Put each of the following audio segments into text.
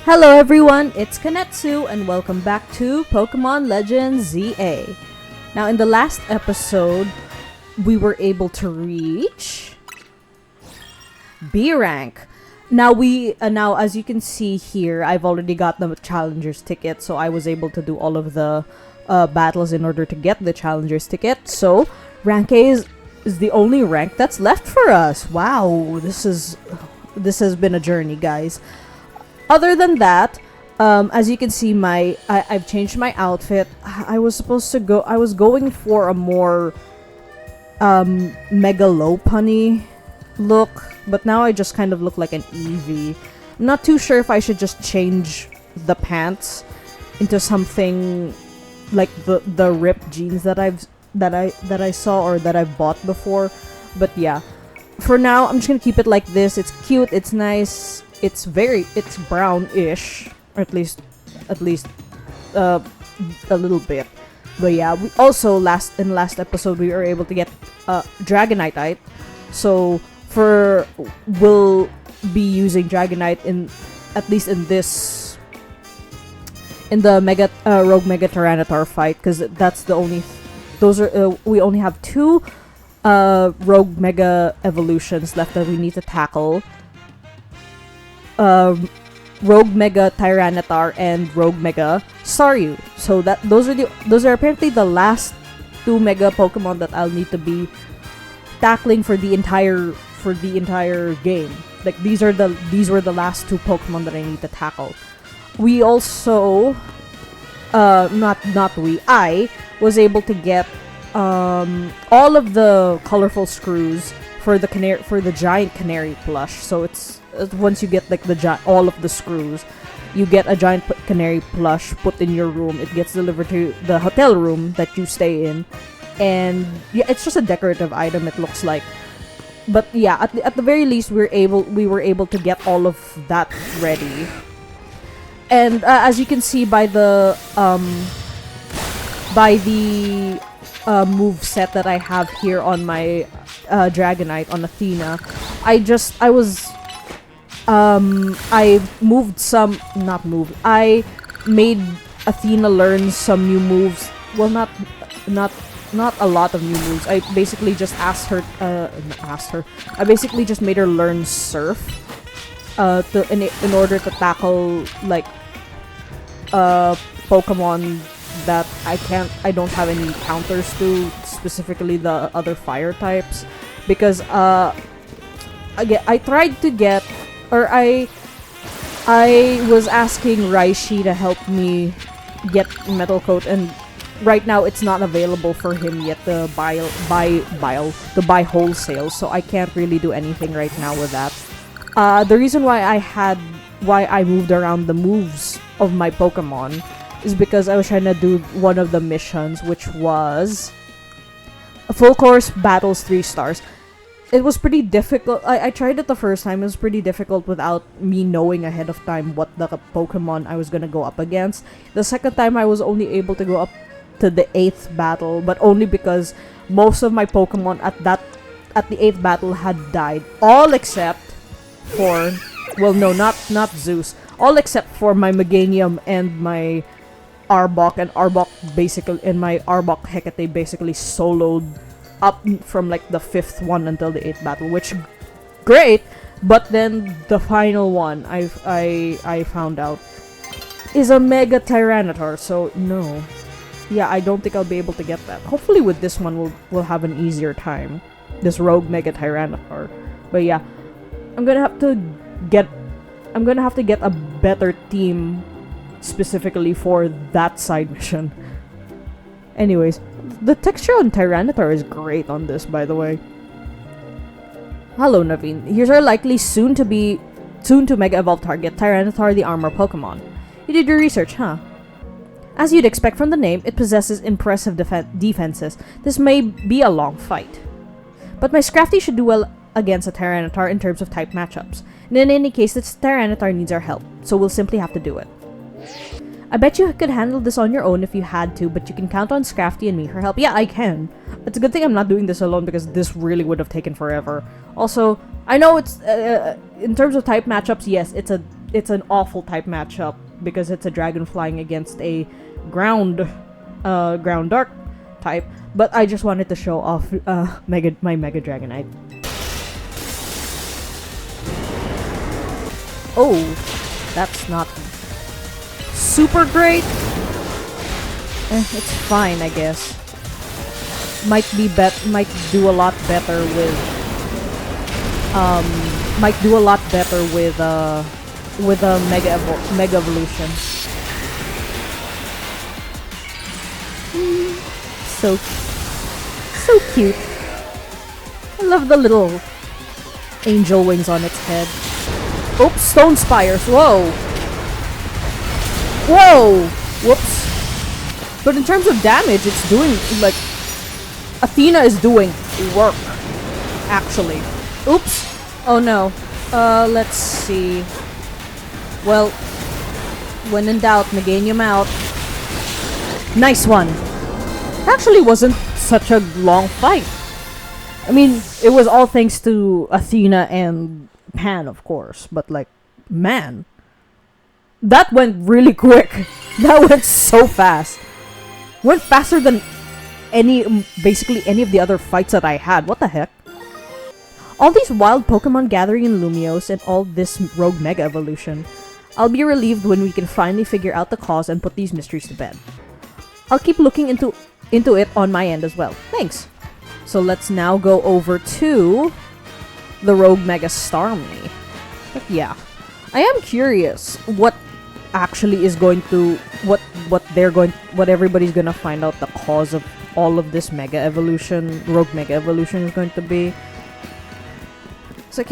Hello everyone, it's Conetsu and welcome back to Pokemon Legends ZA. Now in the last episode, we were able to reach B rank. Now as you can see here, I've already got the Challenger's ticket, so I was able to do all of the battles in order to get the Challenger's ticket. So rank A is the only rank that's left for us. Wow, this has been a journey, guys. Other than that, as you can see, I've changed my outfit. I was going for a more mega low punny look, but now I just kind of look like an Eevee. I'm not too sure if I should just change the pants into something like the ripped jeans that I saw or that I've bought before. But yeah, for now I'm just gonna keep it like this. It's cute, it's nice. It's brownish, or at least a little bit. But yeah, we also last episode we were able to get Dragonite, so we'll be using Dragonite at least in the Mega Rogue Mega Tyranitar fight, because that's the only we only have two Rogue Mega evolutions left that we need to tackle. Rogue Mega Tyranitar and Rogue Mega Staryu. So those are apparently the last two Mega Pokemon that I'll need to be tackling for the entire game. Like these were the last two Pokemon that I need to tackle. We also I was able to get all of the colorful screws for the giant canary plush. So it's once you get like all of the screws, you get a giant canary plush put in your room. It gets delivered to the hotel room that you stay in, and yeah, it's just a decorative item, it looks like. But yeah, at the very least, we were able to get all of that ready. And as you can see by the move set that I have here on my Dragonite, on Athena, I made Athena learn some new moves. Well, not a lot of new moves. I basically just I basically just made her learn Surf in order to tackle like Pokemon that I don't have any counters to, specifically the other fire types, because I tried to get, or I was asking Raishi to help me get Metal Coat, and right now it's not available for him yet to buy wholesale, so I can't really do anything right now with that. The reason why I moved around the moves of my Pokemon is because I was trying to do one of the missions, which was a full course battles 3 stars. It was pretty difficult. I tried it the first time. It was pretty difficult without me knowing ahead of time what the Pokemon I was gonna go up against. The second time I was only able to go up to the 8th battle, but only because most of my Pokemon at the 8th battle had died. All except for, well, no, not Zeus. All except for my Meganium and my Arbok, and my Arbok Hecate basically soloed up from like the 5th one until the 8th battle, which great. But then the final one I found out is a Mega Tyranitar, so no. Yeah, I don't think I'll be able to get that. Hopefully with this one we'll have an easier time. This Rogue Mega Tyranitar. But yeah, I'm gonna have to get a better team specifically for that side mission. Anyways, the texture on Tyranitar is great on this, by the way. Hello, Naveen. Here's our likely soon to Mega Evolve target, Tyranitar the Armor Pokemon. You did your research, huh? As you'd expect from the name, it possesses impressive defenses. This may be a long fight, but my Scrafty should do well against a Tyranitar in terms of type matchups. And in any case, this Tyranitar needs our help, so we'll simply have to do it. I bet you could handle this on your own if you had to, but you can count on Scrafty and me for help. Yeah, I can. It's a good thing I'm not doing this alone, because this really would have taken forever. Also, I know it's in terms of type matchups, yes, it's an awful type matchup because it's a dragon flying against a ground dark type. But I just wanted to show off my Mega Dragonite. Oh, that's not super great. It's fine, I guess. Might do a lot better with a Mega Evolution. So cute. I love the little angel wings on its head. Oops, Stone Spires. Whoa. Whoa. Whoops. But in terms of damage, it's doing, like, Athena is doing work, actually. Oops. Oh no. Let's see. Well, when in doubt, Meganium out. Nice one. Actually wasn't such a long fight. I mean, it was all thanks to Athena and Pan, of course, but like, man, that went really quick. That went so fast. Went faster than basically any of the other fights that I had. What the heck? All these wild Pokemon gathering in Lumiose and all this rogue Mega Evolution. I'll be relieved when we can finally figure out the cause and put these mysteries to bed. I'll keep looking into it on my end as well. Thanks. So let's now go over to the Rogue Mega Starmie. But yeah, I am curious what actually is going to what everybody's gonna find out the cause of all of this Mega Evolution, Rogue Mega Evolution is going to be. So it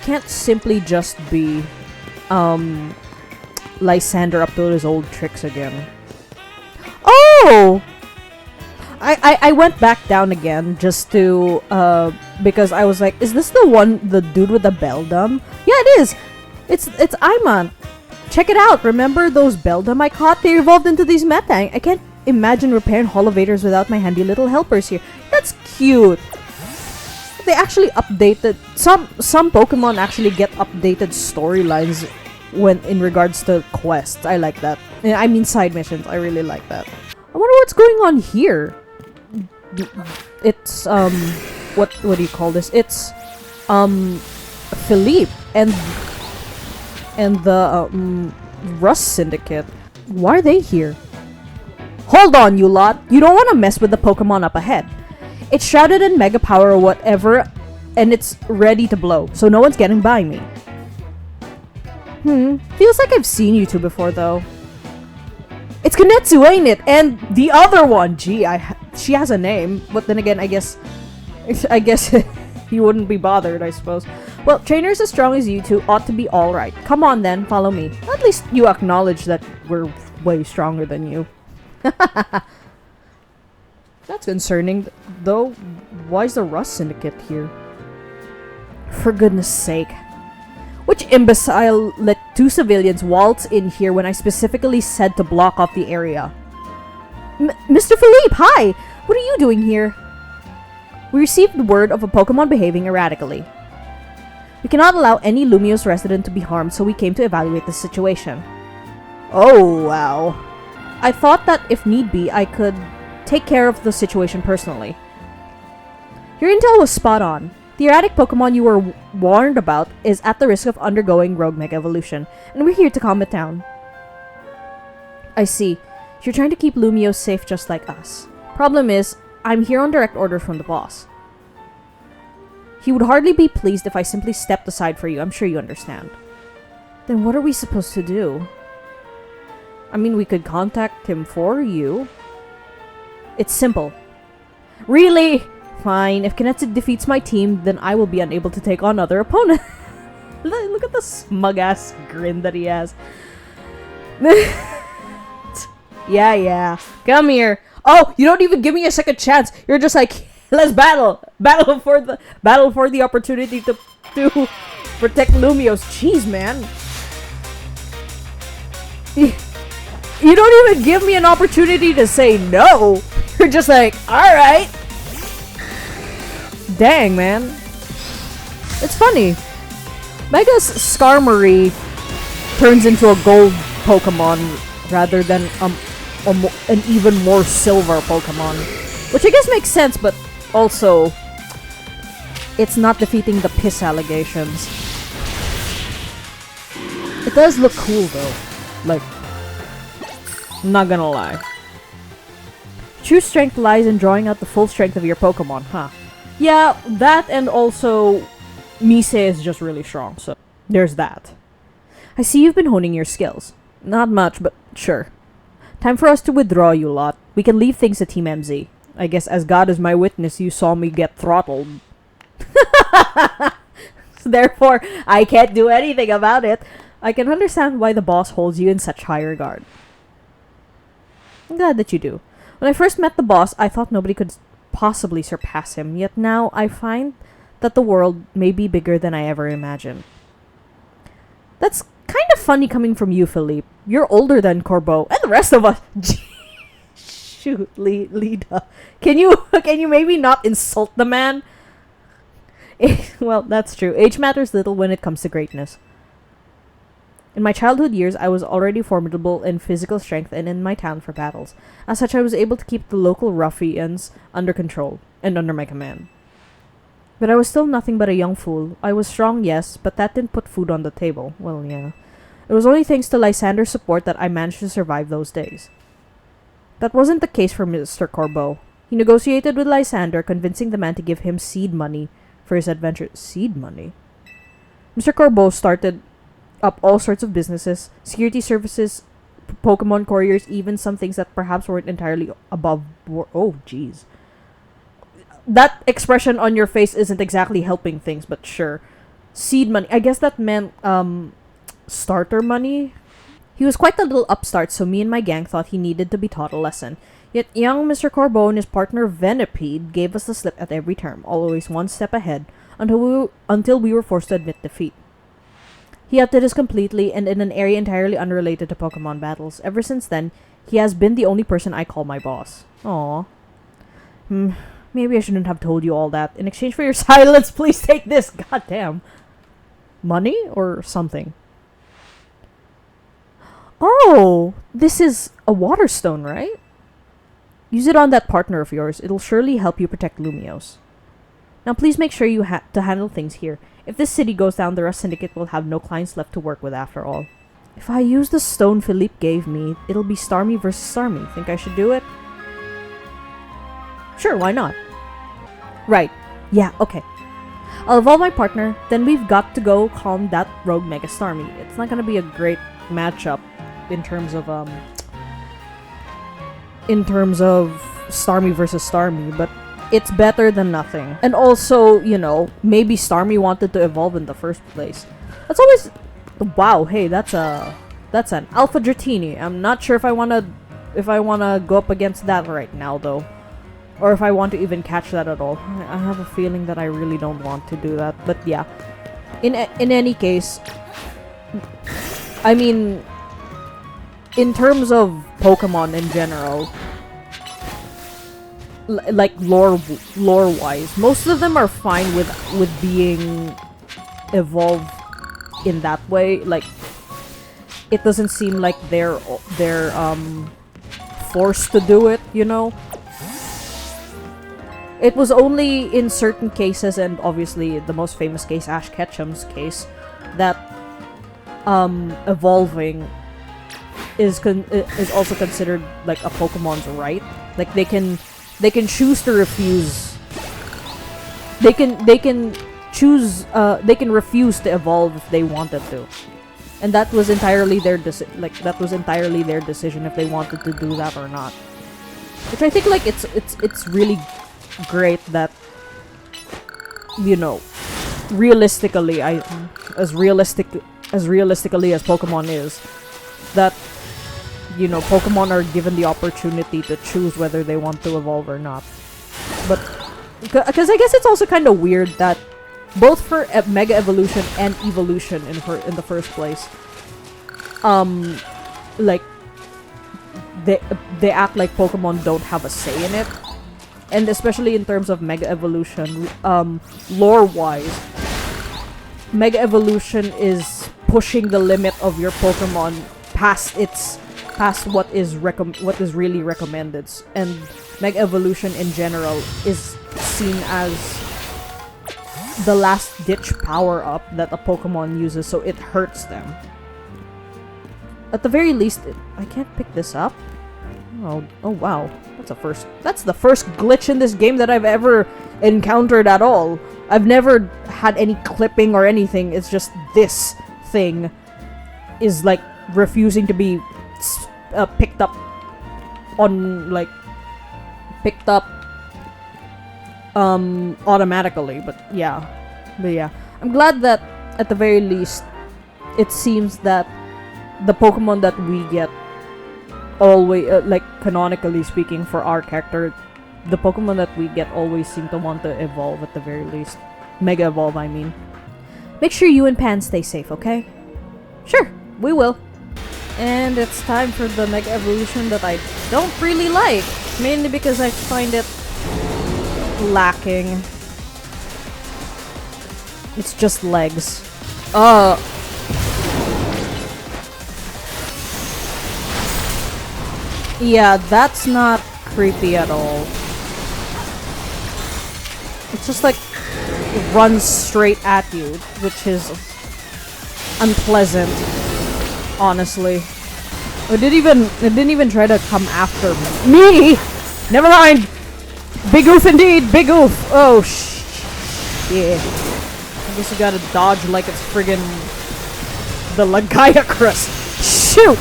can't simply just be Lysander up to his old tricks again. Oh! I went back down again just to, because I was like, is this the dude with the Beldum? Yeah, it is! It's Iman. Check it out, remember those Beldum I caught? They evolved into these Metang. I can't imagine repairing Holovaders without my handy little helpers here. That's cute! They actually updated, some Pokemon actually get updated storylines when in regards to quests. I like that. I mean side missions, I really like that. I wonder what's going on here. It's what do you call this? It's Philippe and the Rust Syndicate. Why are they here? Hold on, you lot. You don't want to mess with the Pokemon up ahead. It's shrouded in Mega Power or whatever, and it's ready to blow, so no one's getting by me. Feels like I've seen you two before, though. It's Conetsu, ain't it? And the other one! Gee, she has a name, but then again, I guess you wouldn't be bothered, I suppose. Well, trainers as strong as you two ought to be alright. Come on then, follow me. At least you acknowledge that we're way stronger than you. That's concerning, though. Why is the Rust Syndicate here? For goodness sake. Which imbecile let two civilians waltz in here when I specifically said to block off the area? Mr. Philippe, hi! What are you doing here? We received word of a Pokemon behaving erratically. We cannot allow any Lumiose resident to be harmed, so we came to evaluate the situation. Oh, wow. I thought that if need be, I could take care of the situation personally. Your intel was spot on. The erratic Pokemon you were warned about is at the risk of undergoing Rogue Mega Evolution, and we're here to calm it down. I see. You're trying to keep Lumiose safe just like us. Problem is, I'm here on direct orders from the boss. He would hardly be pleased if I simply stepped aside for you, I'm sure you understand. Then what are we supposed to do? I mean, we could contact him for you. It's simple. Really? Fine, if Conetsu defeats my team, then I will be unable to take on other opponents. Look at the smug-ass grin that he has. Yeah. Come here. Oh, you don't even give me a second chance. You're just like, let's battle. Battle for the opportunity to protect Lumiose. Jeez, man. You don't even give me an opportunity to say no. You're just like, alright. Dang, man. It's funny. Mega's Skarmory turns into a gold Pokemon rather than an even more silver Pokemon. Which I guess makes sense, but also it's not defeating the piss allegations. It does look cool though. Like, I'm not gonna lie. True strength lies in drawing out the full strength of your Pokemon, huh? Yeah, that and also Mise is just really strong, so there's that. I see you've been honing your skills. Not much, but sure. Time for us to withdraw, you lot. We can leave things to Team MZ. I guess as God is my witness, you saw me get throttled. Therefore, I can't do anything about it. I can understand why the boss holds you in such high regard. I'm glad that you do. When I first met the boss, I thought nobody could possibly surpass him, yet now I find that the world may be bigger than I ever imagined. That's kind of funny coming from you, Philippe. You're older than Corbeau and the rest of us. Shoot, Lida. Can you maybe not insult the man? Well, that's true. Age matters little when it comes to greatness. In my childhood years, I was already formidable in physical strength and in my talent for battles. As such, I was able to keep the local ruffians under control and under my command. But I was still nothing but a young fool. I was strong, yes, but that didn't put food on the table. Well, yeah. It was only thanks to Lysander's support that I managed to survive those days. That wasn't the case for Mr. Corbeau. He negotiated with Lysander, convincing the man to give him seed money for his adventure. Seed money? Mr. Corbeau started up all sorts of businesses, security services, Pokemon couriers, even some things that perhaps weren't entirely above board. Oh, jeez. That expression on your face isn't exactly helping things, but sure. Seed money. I guess that meant, starter money? He was quite the little upstart, so me and my gang thought he needed to be taught a lesson. Yet young Mr. Corbeau and his partner Venipede gave us the slip at every turn, always one step ahead, until we were forced to admit defeat. He outdid us completely, and in an area entirely unrelated to Pokemon battles. Ever since then, he has been the only person I call my boss. Aww. Maybe I shouldn't have told you all that. In exchange for your silence, please take this. Goddamn. Money or something? Oh, this is a water stone, right? Use it on that partner of yours. It'll surely help you protect Lumiose. Now please make sure you to handle things here. If this city goes down, the Rust Syndicate will have no clients left to work with after all. If I use the stone Philippe gave me, it'll be Starmie versus Starmie. Think I should do it? Sure, why not? Right. Yeah, okay. I'll evolve my partner, then we've got to go calm that rogue Mega Starmie. It's not gonna be a great matchup in terms of Starmie versus Starmie, but it's better than nothing. And also, you know, maybe Starmie wanted to evolve in the first place. That's always... Wow, hey, that's an Alpha Dratini. I'm not sure if I wanna go up against that right now, though. Or if I want to even catch that at all. I have a feeling that I really don't want to do that. But yeah. In any case, I mean, in terms of Pokemon in general, like lore-wise, most of them are fine with being evolved in that way. Like, it doesn't seem like they're forced to do it, you know? It was only in certain cases, and obviously the most famous case, Ash Ketchum's case, that evolving is also considered like a Pokemon's right. Like they can choose to refuse. They can choose. They can refuse to evolve if they wanted to, and that was entirely their decision if they wanted to do that or not. Which I think like it's really great that, you know, realistically, as realistically as Pokemon is, that, you know, Pokemon are given the opportunity to choose whether they want to evolve or not. But because I guess it's also kind of weird that both for Mega Evolution and Evolution in the first place, like they act like Pokemon don't have a say in it. And especially in terms of Mega Evolution, lore-wise, Mega Evolution is pushing the limit of your Pokemon past what is really recommended. And Mega Evolution in general is seen as the last ditch power up that a Pokemon uses, so it hurts them. At the very least, I can't pick this up. Oh wow. That's the first glitch in this game that I've ever encountered at all. I've never had any clipping or anything. It's just this thing is like refusing to be picked up automatically. But yeah. I'm glad that at the very least it seems that the Pokemon that we get always, like canonically speaking for our character, the Pokemon that we get always seem to want to evolve at the very least. Mega evolve, I mean. Make sure you and Pan stay safe, okay? Sure, we will. And it's time for the Mega Evolution that I don't really like. Mainly because I find it lacking. It's just legs. Yeah, that's not creepy at all. It's just like runs straight at you, which is unpleasant, honestly. It didn't even try to come after me. Never mind. Big oof indeed. Big oof. Oh yeah. I guess you gotta dodge like it's friggin' the Lagaya crust. Shoot.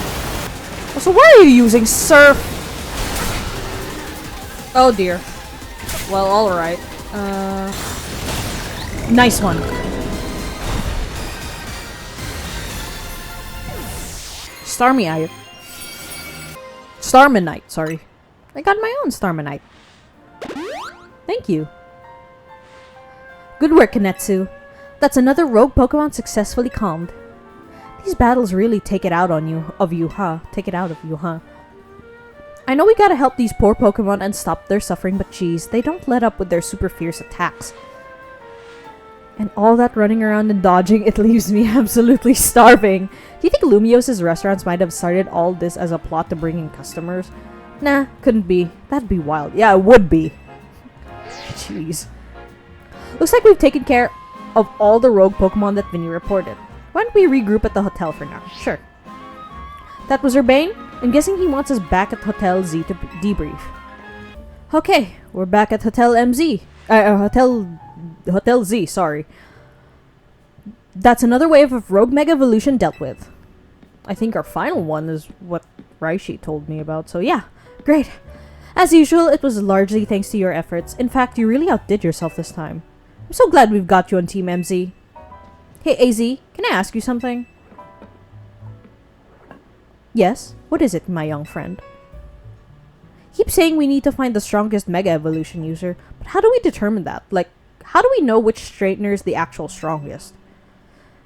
So why are you using Surf? Oh dear. Well, alright. Nice one. Starmanite, sorry. I got my own Starmanite. Thank you. Good work, Conetsu. That's another rogue Pokemon successfully calmed. These battles really take it out of you, huh? I know we gotta help these poor Pokemon and stop their suffering, but geez, they don't let up with their super fierce attacks. And all that running around and dodging, it leaves me absolutely starving. Do you think Lumios's restaurants might have started all this as a plot to bring in customers? Nah, couldn't be. That'd be wild. Yeah, it would be. Jeez. Looks like we've taken care of all the rogue Pokemon that Vinny reported. Why don't we regroup at the hotel for now? Sure. That was Urbane? I'm guessing he wants us back at Hotel Z to debrief. Okay, we're back at Hotel MZ. Hotel Z, sorry. That's another wave of Rogue Mega Evolution dealt with. I think our final one is what Raishi told me about, so yeah, great. As usual, it was largely thanks to your efforts. In fact, you really outdid yourself this time. I'm so glad we've got you on Team MZ. Hey, AZ, can I ask you something? Yes? What is it, my young friend? Keep saying we need to find the strongest Mega Evolution user, but how do we determine that? Like, how do we know which trainer is the actual strongest?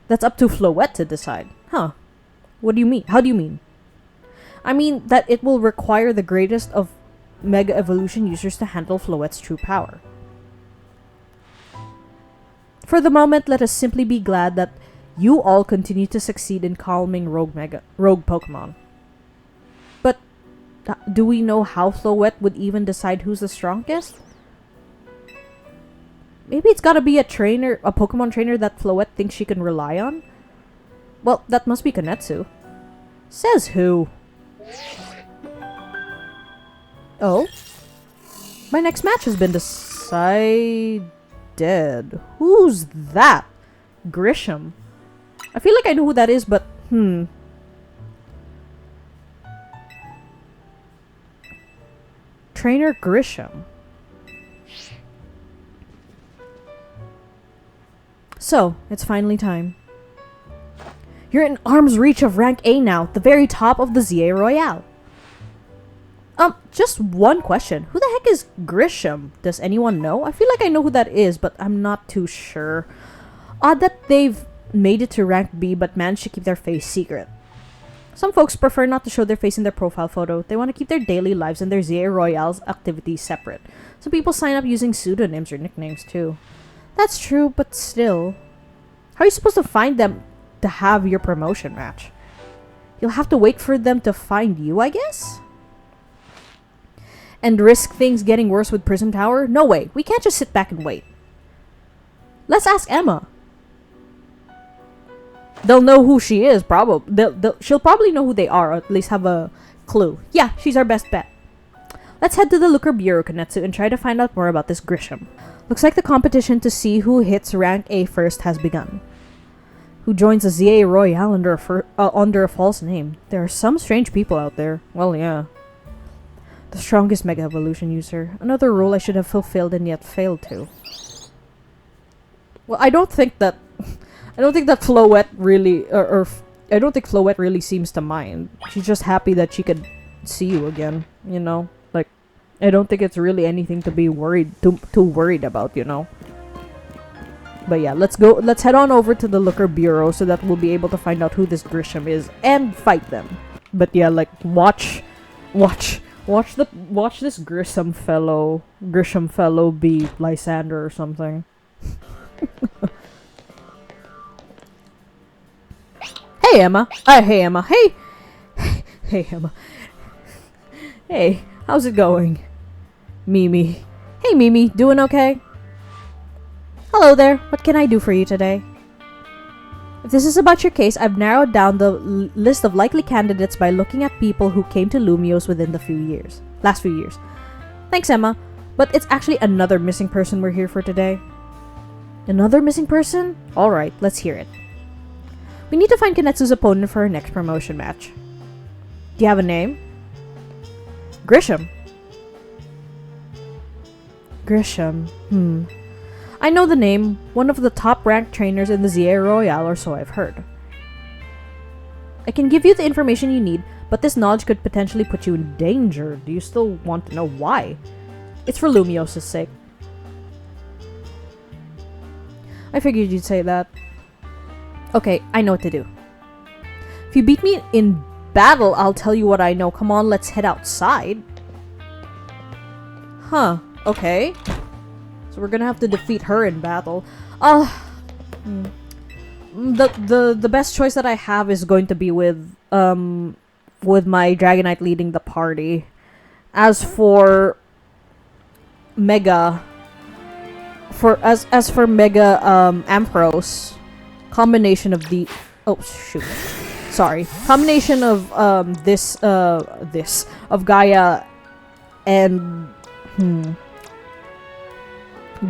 That's up to Floette to decide. Huh. What do you mean? How do you mean? I mean that it will require the greatest of Mega Evolution users to handle Floette's true power. For the moment, let us simply be glad that you all continue to succeed in calming rogue Pokemon. But do we know how Floette would even decide who's the strongest? Maybe it's gotta be a Pokemon trainer that Floette thinks she can rely on? Well, that must be Conetsu. Says who? Oh? My next match has been decided. Who's that? Grisham. I feel like I know who that is, but Trainer Grisham. So, it's finally time. You're in arm's reach of rank A now, the very top of the ZA Royale. Just one question. Who the heck is Grisham? Does anyone know? I feel like I know who that is, but I'm not too sure. Odd that they've made it to rank B, but managed to keep their face secret. Some folks prefer not to show their face in their profile photo. They want to keep their daily lives and their ZA Royale's activities separate. Some people sign up using pseudonyms or nicknames too. That's true, but still. How are you supposed to find them to have your promotion match. You'll have to wait for them to find you, I guess? And risk things getting worse with Prism Tower? No way. We can't just sit back and wait. Let's ask Emma. They'll know who she is, probably. She'll probably know who they are, or at least have a clue. Yeah, she's our best bet. Let's head to the Looker Bureau, Conetsu, and try to find out more about this Grisham. Looks like the competition to see who hits rank A first has begun. Who joins the ZA Royale under a false name? There are some strange people out there. Well, yeah. The strongest Mega Evolution user. Another role I should have fulfilled and yet failed to. Well, I don't think that Floette really, I don't think Floette really seems to mind. She's just happy that she could see you again, you know? Like, I don't think it's really anything to be too worried about, you know? But yeah, let's head on over to the Looker Bureau so that we'll be able to find out who this Grisham is and fight them. But yeah, like, watch this Grisham fellow be Lysander or something. Hey Emma. Hey Emma. Hey. Hey Emma. Hey, how's it going? Mimi. Hey Mimi, doing okay? Hello there. What can I do for you today? If this is about your case, I've narrowed down the list of likely candidates by looking at people who came to Lumios within the last few years. Thanks, Emma. But it's actually another missing person we're here for today. Another missing person? Alright, let's hear it. We need to find Conetsu's opponent for her next promotion match. Do you have a name? Grisham. Grisham. I know the name. One of the top-ranked trainers in the ZA Royale, or so I've heard. I can give you the information you need, but this knowledge could potentially put you in danger. Do you still want to know why? It's for Lumios' sake. I figured you'd say that. Okay, I know what to do. If you beat me in battle, I'll tell you what I know. Come on, let's head outside. Huh, okay. So we're gonna have to defeat her in battle. The best choice that I have is going to be with my Dragonite leading the party. As for Mega Ampharos, combination of the combination of of Gaia and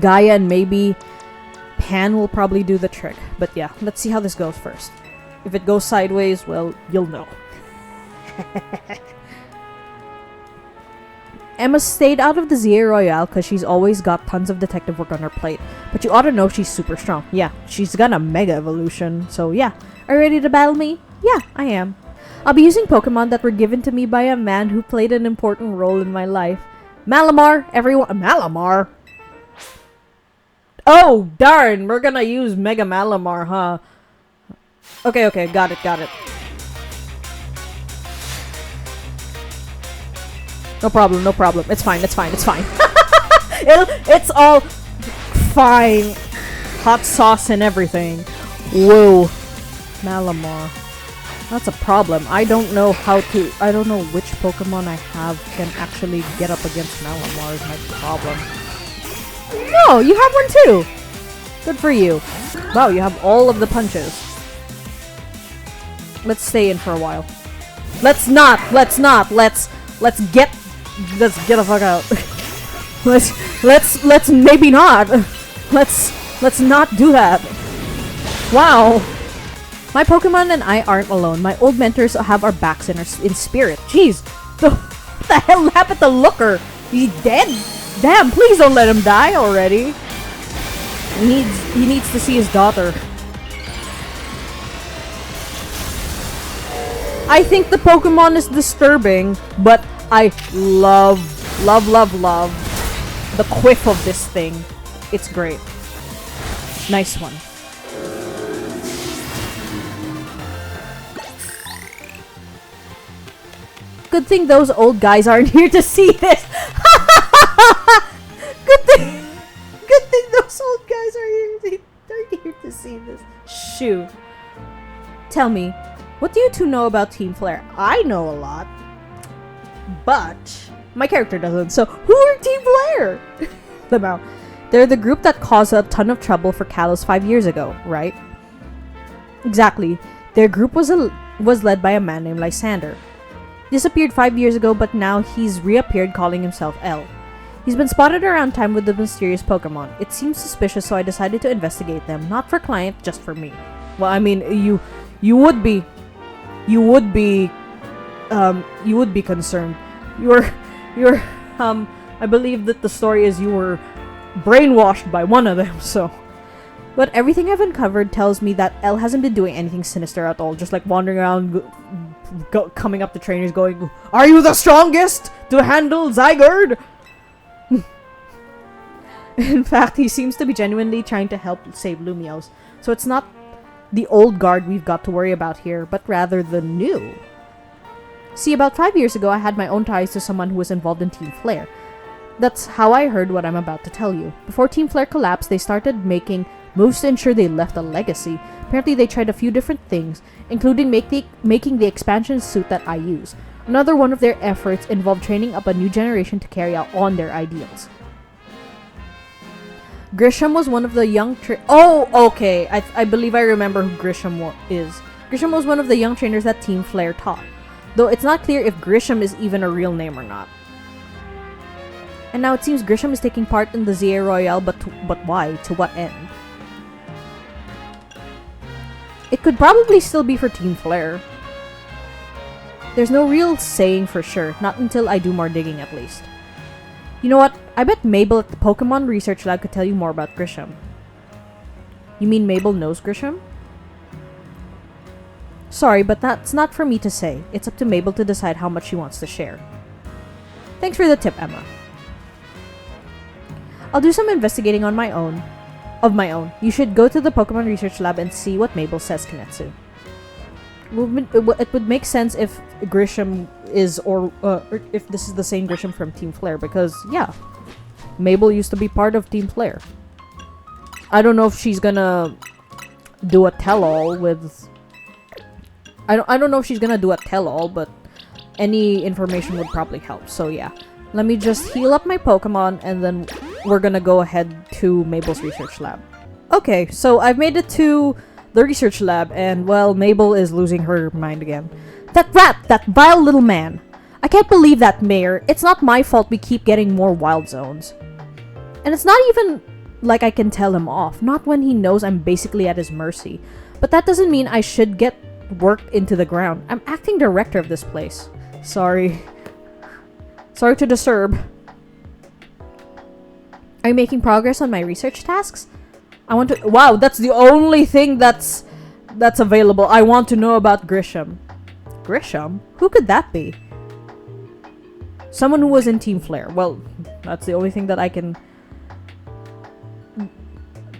Gaia and maybe Pan will probably do the trick. But yeah, let's see how this goes first. If it goes sideways, well, you'll know. Emma stayed out of the ZA Royale because she's always got tons of detective work on her plate. But you ought to know she's super strong. Yeah, she's got a Mega Evolution. So yeah, are you ready to battle me? Yeah, I am. I'll be using Pokemon that were given to me by a man who played an important role in my life. Malamar, everyone. Malamar? Oh, darn, we're gonna use Mega Malamar, huh? Okay, got it. No problem. It's fine. It's all fine. Hot sauce and everything. Whoa. Malamar. That's a problem. I don't know which Pokemon I have can actually get up against Malamar is my problem. No, you have one too! Good for you. Wow, you have all of the punches. Let's stay in for a while. Let's get the fuck out. let's maybe not. Let's not do that. Wow. My Pokemon and I aren't alone. My old mentors have our backs in spirit. Jeez. What the hell happened to Looker? He's dead? Damn, please don't let him die already. He needs to see his daughter. I think the Pokemon is disturbing, but I love the quiff of this thing. It's great. Nice one. Good thing those old guys aren't here to see this. Good thing those old guys aren't here to see this. Shoot. Tell me, what do you two know about Team Flare? I know a lot, but my character doesn't. So who are Team Flare? Them out. They're the group that caused a ton of trouble for Kalos 5 years ago, right? Exactly. Their group was led by a man named Lysander. Disappeared 5 years ago, but now he's reappeared calling himself L. He's been spotted around town with the mysterious Pokemon. It seems suspicious, so I decided to investigate them. Not for client, just for me. Well, I mean, you would be concerned. I believe that the story is you were brainwashed by one of them, so. But everything I've uncovered tells me that L hasn't been doing anything sinister at all, just like wandering around, coming up to trainers going, "Are you the strongest to handle Zygarde?" In fact, he seems to be genuinely trying to help save Lumiose, so it's not the old guard we've got to worry about here, but rather the new. See, about 5 years ago, I had my own ties to someone who was involved in Team Flare. That's how I heard what I'm about to tell you. Before Team Flare collapsed, they started making moves to ensure they left a legacy. Apparently, they tried a few different things, including making the expansion suit that I use. Another one of their efforts involved training up a new generation to carry out on their ideals. Grisham was one of the young Oh, okay. I believe I remember who Grisham is. Grisham was one of the young trainers that Team Flare taught, though it's not clear if Grisham is even a real name or not. And now it seems Grisham is taking part in the ZA Royale, but why? To what end? It could probably still be for Team Flare. There's no real saying for sure, not until I do more digging at least. You know what? I bet Mabel at the Pokemon Research Lab could tell you more about Grisham. You mean Mabel knows Grisham? Sorry, but that's not for me to say. It's up to Mabel to decide how much she wants to share. Thanks for the tip, Emma. I'll do some investigating on my own. You should go to the Pokemon Research Lab and see what Mabel says, Conetsu. It would make sense if Grisham is, or if this is the same Grisham from Team Flare, because, yeah, Mabel used to be part of Team Flare. I don't know if she's gonna do a tell-all with... I don't know if she's gonna do a tell-all, but any information would probably help, so yeah. Let me just heal up my Pokemon, and then we're gonna go ahead to Mabel's research lab. Okay, so I've made it to the research lab, and, well, Mabel is losing her mind again. That rat! That vile little man! I can't believe that, Mayor. It's not my fault we keep getting more wild zones. And it's not even like I can tell him off, not when he knows I'm basically at his mercy. But that doesn't mean I should get work into the ground. I'm acting director of this place. Sorry. Sorry to disturb. Are you making progress on my research tasks? I want to... Wow, that's the only thing that's available. I want to know about Grisham. Grisham? Who could that be? Someone who was in Team Flare. Well, that's the only thing that I can...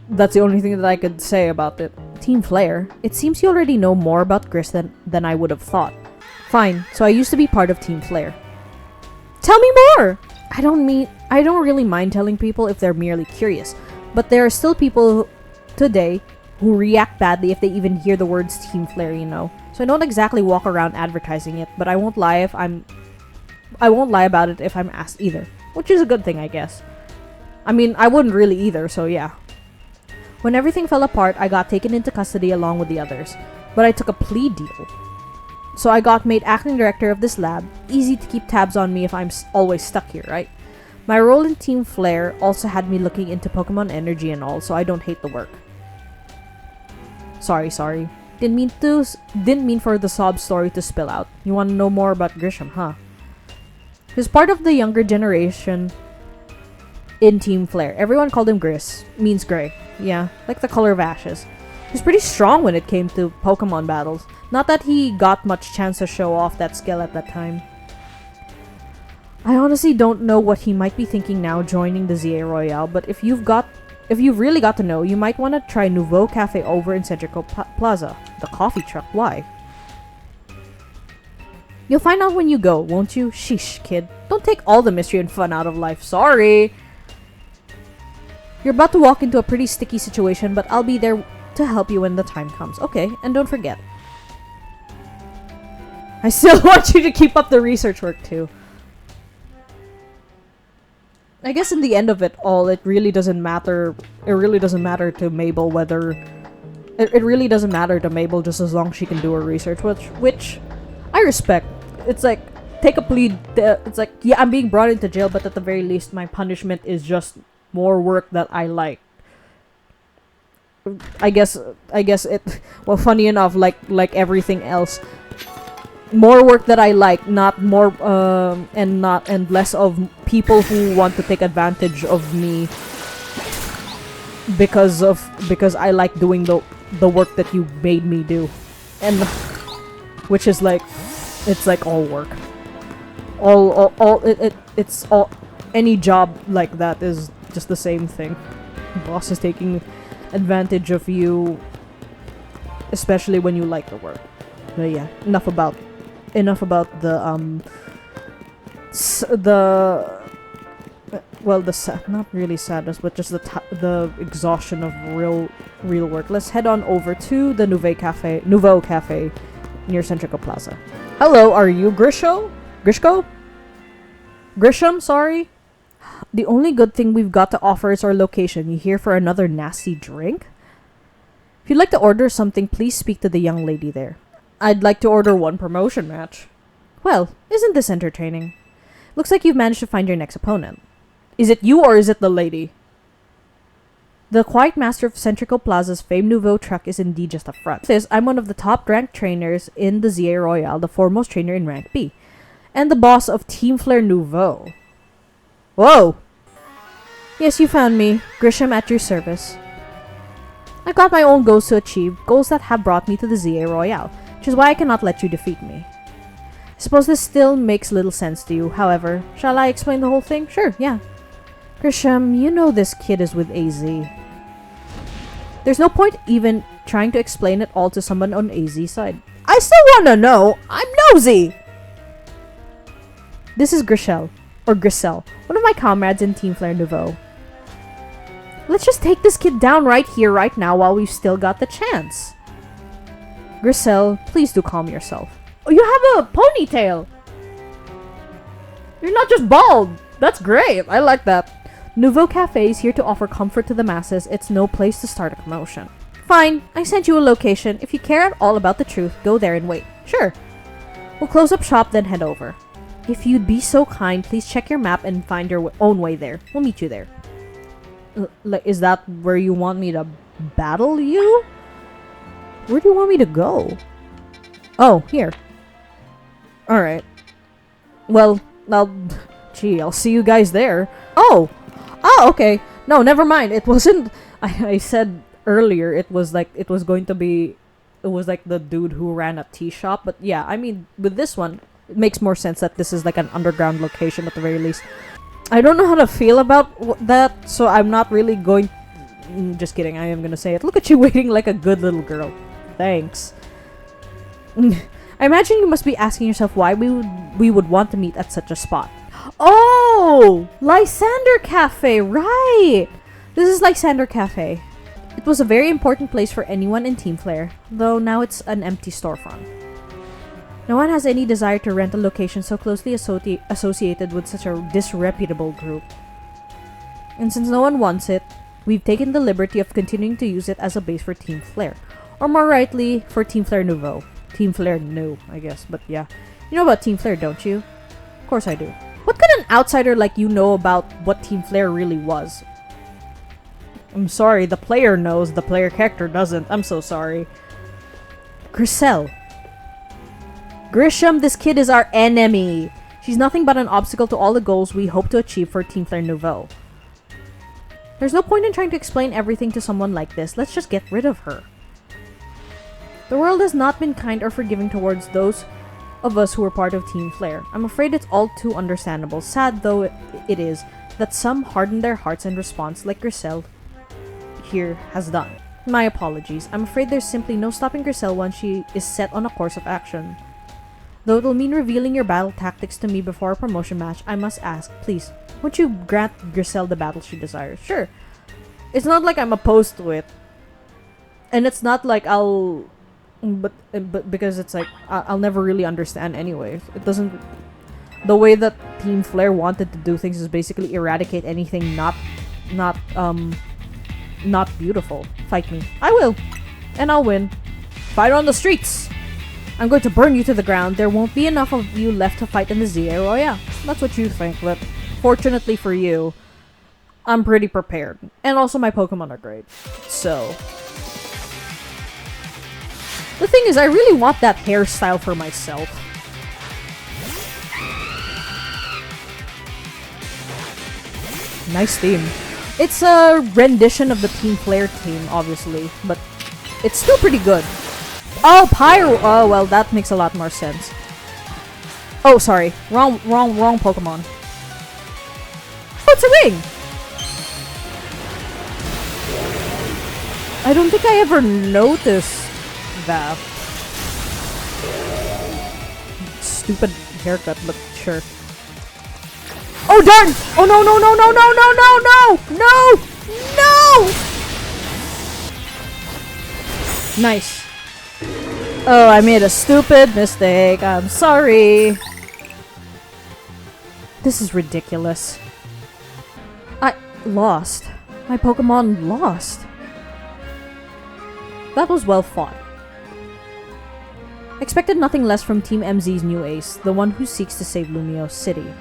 That's the only thing that I could say about it. Team Flare? It seems you already know more about Grish than I would have thought. Fine, so I used to be part of Team Flare. Tell me more! I don't really mind telling people if they're merely curious, but there are still people today who react badly if they even hear the words Team Flare, you know. So I don't exactly walk around advertising it, but I won't lie about it if I'm asked either, which is a good thing, I guess. I mean, I wouldn't really either, so yeah. When everything fell apart, I got taken into custody along with the others, but I took a plea deal. So I got made acting director of this lab. Easy to keep tabs on me if I'm always stuck here, right? My role in Team Flare also had me looking into Pokemon energy and all, so I don't hate the work. Sorry. Didn't mean for the sob story to spill out. You want to know more about Grisham, huh? He's part of the younger generation in Team Flare. Everyone called him Gris. Means gray. Yeah, like the color of ashes. He's pretty strong when it came to Pokemon battles. Not that he got much chance to show off that skill at that time. I honestly don't know what he might be thinking now joining the ZA Royale, but if you've really got to know, you might want to try Nouveau Cafe over in Centrico Plaza. The coffee truck, why? You'll find out when you go, won't you? Sheesh, kid. Don't take all the mystery and fun out of life. Sorry! You're about to walk into a pretty sticky situation, but I'll be there to help you when the time comes. Okay, and don't forget, I still want you to keep up the research work too. I guess in the end of it all, it really doesn't matter. It really doesn't matter to Mabel whether... It really doesn't matter to Mabel just as long as she can do her research, which I respect. It's like, take a plea. It's like, yeah, I'm being brought into jail, but at the very least, my punishment is just more work that I like. I guess it... Well, funny enough, like everything else, more work that I like, not more, and less of people who want to take advantage of me because I like doing the work that you made me do, and which is like, it's like all work, it's all, any job like that is just the same thing. Boss is taking advantage of you, especially when you like the work. But yeah, enough about not really sadness, but just the exhaustion of real work. Let's head on over to the Nouveau Cafe near Centrico Plaza. Hello, are you Grisham? Sorry. The only good thing we've got to offer is our location. You here for another nasty drink? If you'd like to order something, please speak to the young lady there. I'd like to order one promotion match. Well, isn't this entertaining? Looks like you've managed to find your next opponent. Is it you or is it the lady? The quiet master of Centrico Plaza's famed Nouveau truck is indeed just a front. I'm one of the top ranked trainers in the ZA Royale, the foremost trainer in rank B, and the boss of Team Flare Nouveau. Whoa! Yes, you found me. Grisham at your service. I've got my own goals to achieve, goals that have brought me to the ZA Royale, which is why I cannot let you defeat me. I suppose this still makes little sense to you, however. Shall I explain the whole thing? Sure, yeah. Grisham, you know this kid is with AZ. There's no point even trying to explain it all to someone on AZ's side. I still wanna know! I'm nosy! This is Grisel, one of my comrades in Team Flare Nouveau. Let's just take this kid down right here, right now, while we've still got the chance. Grisel, please do calm yourself. Oh, you have a ponytail! You're not just bald! That's great! I like that. Nouveau Cafe is here to offer comfort to the masses. It's no place to start a commotion. Fine, I sent you a location. If you care at all about the truth, go there and wait. Sure. We'll close up shop, then head over. If you'd be so kind, please check your map and find your own way there. We'll meet you there. Is that where you want me to battle you? Where do you want me to go? Oh, here. Alright. Well, I'll see you guys there. Oh! Oh, okay. No, never mind. It wasn't... I said earlier it was like the dude who ran a tea shop. But yeah, I mean, with this one, it makes more sense that this is like an underground location at the very least. I don't know how to feel about that, so I'm not really going... Just kidding, I am gonna say it. Look at you waiting like a good little girl. Thanks. I imagine you must be asking yourself why we would want to meet at such a spot. Oh! Lysander Cafe, right! This is Lysander Cafe. It was a very important place for anyone in Team Flare, though now it's an empty storefront. No one has any desire to rent a location so closely associated with such a disreputable group. And since no one wants it, we've taken the liberty of continuing to use it as a base for Team Flare. Or more rightly, for Team Flare Nouveau. Team Flare No, I guess, but yeah. You know about Team Flare, don't you? Of course I do. What could an outsider like you know about what Team Flare really was? I'm sorry, the player knows, the player character doesn't. I'm so sorry. Grisel. Grisham, this kid is our enemy. She's nothing but an obstacle to all the goals we hope to achieve for Team Flare Nouveau. There's no point in trying to explain everything to someone like this. Let's just get rid of her. The world has not been kind or forgiving towards those of us who are part of Team Flare. I'm afraid it's all too understandable, sad though it is, that some harden their hearts in response like Grisel here has done. My apologies. I'm afraid there's simply no stopping Grisel once she is set on a course of action. Though it'll mean revealing your battle tactics to me before a promotion match, I must ask, please, won't you grant Grisel the battle she desires? Sure. It's not like I'm opposed to it. And it's not like I'll but because it's like I'll never really understand anyway. It doesn't. The way that Team Flare wanted to do things is basically eradicate anything not beautiful. Fight me. I will, and I'll win. Fight on the streets. I'm going to burn you to the ground. There won't be enough of you left to fight in the ZA Royale. That's what you think, but fortunately for you, I'm pretty prepared. And also my Pokemon are great. So the thing is, I really want that hairstyle for myself. Nice theme. It's a rendition of the Team Flare theme, obviously, but it's still pretty good. Oh, Pyro! Oh, well, that makes a lot more sense. Oh, sorry. Wrong Pokemon. Oh, it's a ring! I don't think I ever noticed that. Stupid haircut, but sure. Oh, darn! Oh, no, no, no, no, no, no, no, no! No! Nice. Oh, I made a stupid mistake. I'm sorry. This is ridiculous. I lost. My Pokemon lost. That was well fought. Expected nothing less from Team MZ's new ace, the one who seeks to save Lumio City.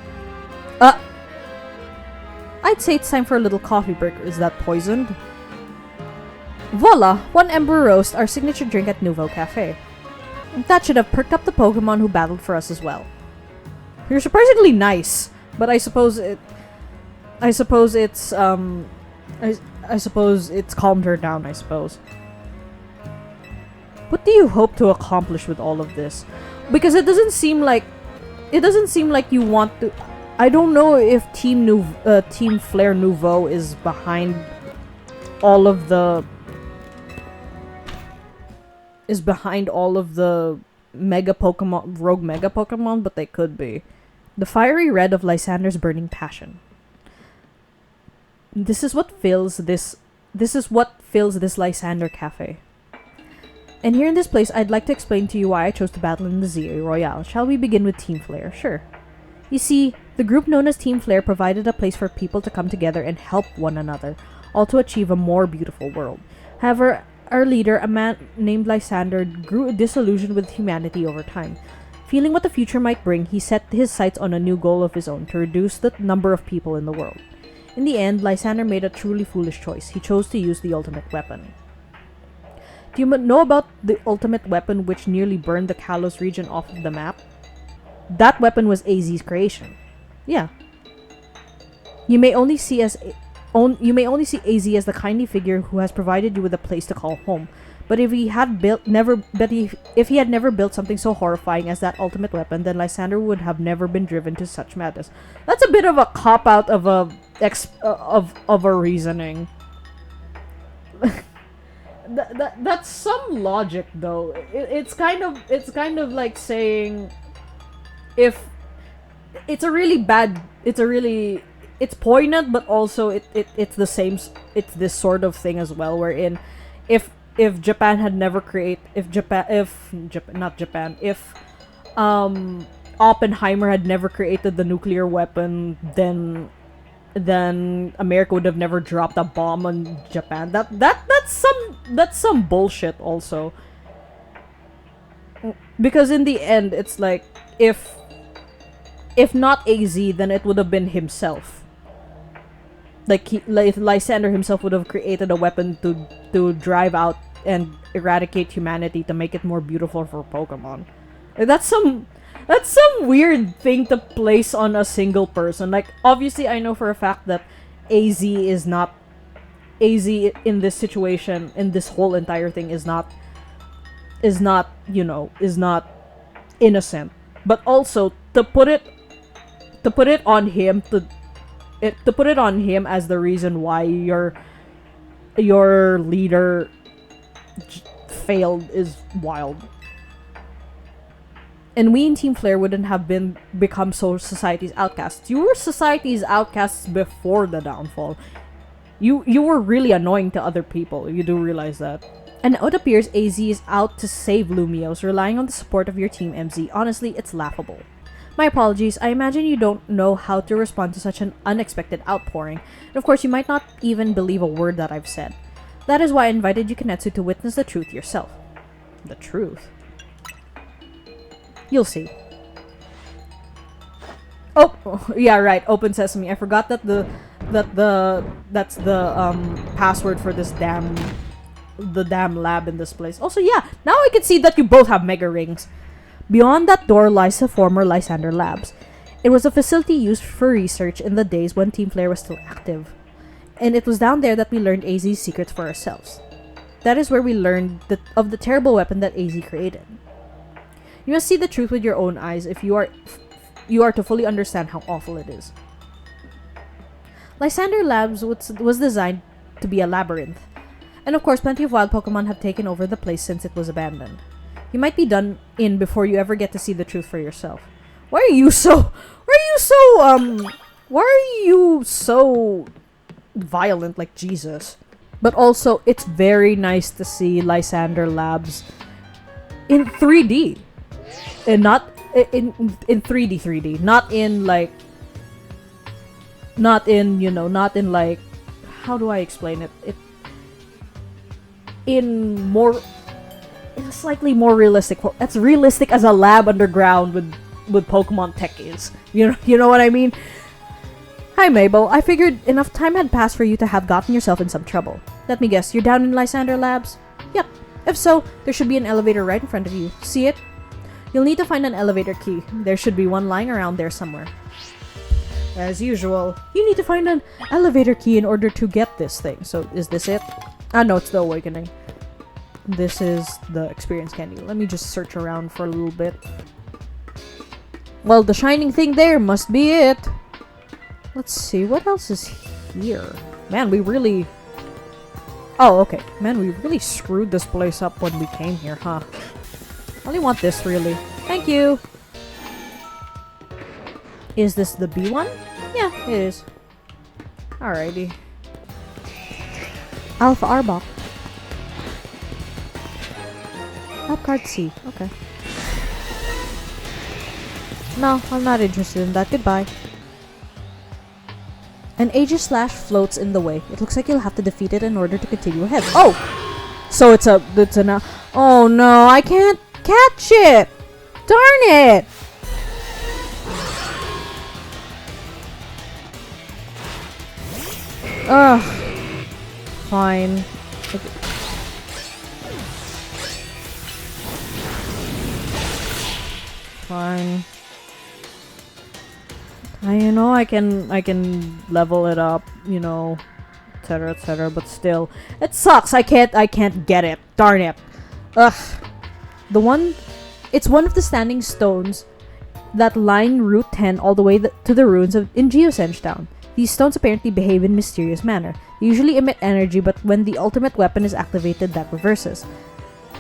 I'd say it's time for a little coffee break. Is that poisoned? Voila! One Ember Roast, our signature drink at Nouveau Cafe. That should have perked up the Pokemon who battled for us as well. You're surprisingly nice, but I suppose it's calmed her down, I suppose. What do you hope to accomplish with all of this? Because it doesn't seem like you want to. I don't know if Team Flare Nouveau is behind all of the Mega Pokemon, Rogue Mega Pokemon, but they could be. The fiery red of Lysander's burning passion. This is what fills this Lysander Cafe. And here in this place, I'd like to explain to you why I chose to battle in the ZA Royale. Shall we begin with Team Flare? Sure. You see, the group known as Team Flare provided a place for people to come together and help one another, all to achieve a more beautiful world. However, our leader, a man named Lysander, grew disillusioned with humanity over time. Feeling what the future might bring, he set his sights on a new goal of his own, to reduce the number of people in the world. In the end, Lysander made a truly foolish choice. He chose to use the ultimate weapon. Do you know about the ultimate weapon which nearly burned the Kalos region off of the map? That weapon was AZ's creation. Yeah. You may only see AZ as the kindly figure who has provided you with a place to call home. But if he had never built something so horrifying as that ultimate weapon, then Lysander would have never been driven to such madness. That's a bit of a cop out of a reasoning. That's some logic, though. It's kind of like saying, if it's poignant, but also it's the same. It's this sort of thing as well, wherein if Oppenheimer had never created the nuclear weapon, then America would have never dropped a bomb on Japan. That's some bullshit also. Because in the end, it's like, if not AZ, then it would have been himself. Like Lysander himself would have created a weapon to drive out and eradicate humanity, to make it more beautiful for Pokemon. That's some weird thing to place on a single person. Like, obviously, I know for a fact that AZ in this situation, in this whole entire thing, is not innocent. But also to put it on him as the reason why your leader failed is wild. And we in Team Flare wouldn't have become society's outcasts. You were society's outcasts before the downfall. You were really annoying to other people. You do realize that. And it appears AZ is out to save Lumios, relying on the support of your team MZ. Honestly, it's laughable. My apologies, I imagine you don't know how to respond to such an unexpected outpouring, and of course you might not even believe a word that I've said. That is why I invited you Conetsu to witness the truth yourself. The truth? You'll see. Oh, yeah, right, Open Sesame. I forgot that that's the password for this damn lab in this place. Also, yeah, now I can see that you both have mega rings. Beyond that door lies the former Lysander Labs. It was a facility used for research in the days when Team Flare was still active. And it was down there that we learned AZ's secrets for ourselves. That is where we learned of the terrible weapon that AZ created. You must see the truth with your own eyes if you are to fully understand how awful it is. Lysander Labs was designed to be a labyrinth. And of course, plenty of wild Pokemon have taken over the place since it was abandoned. You might be done in before you ever get to see the truth for yourself. Why are you so violent like Jesus? But also, it's very nice to see Lysander Labs in 3D. And not in 3D, not in like how do I explain it? In slightly more realistic. That's realistic as a lab underground with Pokemon tech is. You know what I mean? Hi Mabel, I figured enough time had passed for you to have gotten yourself in some trouble. Let me guess, you're down in Lysander Labs? Yep. If so, there should be an elevator right in front of you. See it? You'll need to find an elevator key. There should be one lying around there somewhere. As usual, you need to find an elevator key in order to get this thing. So, is this it? Ah, no, it's the Awakening. This is the Experience Candy. Let me just search around for a little bit. Well, the shining thing there must be it. Let's see, what else is here? Man, we really... Oh, okay. Man, we really screwed this place up when we came here, huh? I only want this, really. Thank you! Is this the B one? Yeah, it is. Alrighty. Alpha Arbok. Help card C. Okay. No, I'm not interested in that. Goodbye. An Aegis Slash floats in the way. It looks like you'll have to defeat it in order to continue ahead. Oh! So it's a... Oh no, I can't catch it! Darn it! Ugh. Fine. Fine. You know, I can level it up, you know, etc, but still, it sucks. I can't get it. Darn it. Ugh. It's one of the standing stones that line Route 10 all the way to the ruins in Geosenge Town. These stones apparently behave in mysterious manner. They usually emit energy, but when the ultimate weapon is activated, that reverses.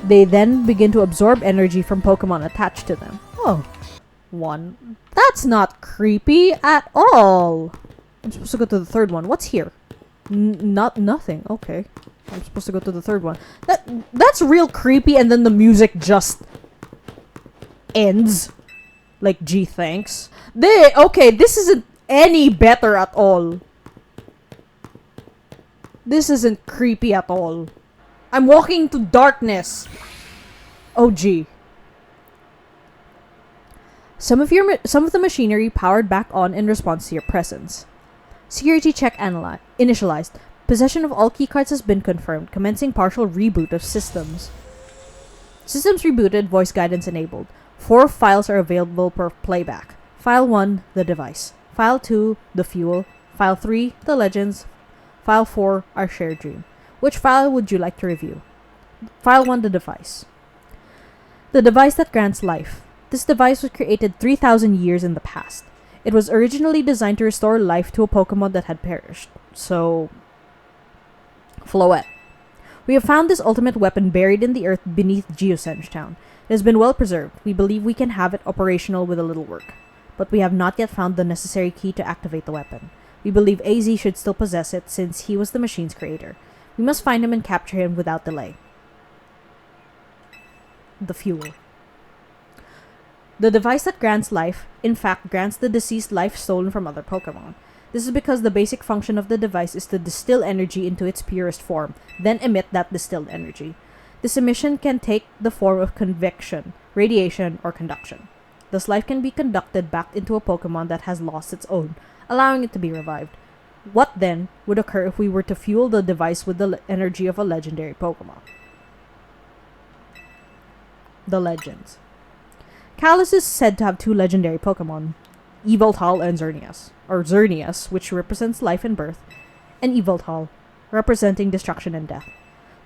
They then begin to absorb energy from Pokemon attached to them. Oh. One. That's not creepy at all. I'm supposed to go to the third one. What's here? Nothing. Okay. I'm supposed to go to the third one. That's real creepy, and then the music just ends. Like, gee, thanks. Okay, this isn't any better at all. This isn't creepy at all. I'm walking into darkness. Oh, gee. Some of the machinery powered back on in response to your presence. Security check initialized. Possession of all keycards has been confirmed, commencing partial reboot of systems. Systems rebooted, voice guidance enabled. 4 files are available for playback. File 1, the device. File 2, the fuel. File 3, the legends. File 4, our shared dream. Which file would you like to review? File 1, the device. The device that grants life. This device was created 3,000 years in the past. It was originally designed to restore life to a Pokemon that had perished. So... Floette. We have found this ultimate weapon buried in the earth beneath Geosenge Town. It has been well preserved. We believe we can have it operational with a little work. But we have not yet found the necessary key to activate the weapon. We believe AZ should still possess it since he was the machine's creator. We must find him and capture him without delay. the fuel. The device that grants life, in fact, grants the deceased life stolen from other Pokemon. This is because the basic function of the device is to distill energy into its purest form, then emit that distilled energy. This emission can take the form of convection, radiation, or conduction. Thus, life can be conducted back into a Pokemon that has lost its own, allowing it to be revived. What then would occur if we were to fuel the device with the energy of a legendary Pokemon? The legends. Kalos is said to have 2 legendary Pokemon, Yveltal and Xerneas, or Xerneas, which represents life and birth, and Yveltal, representing destruction and death.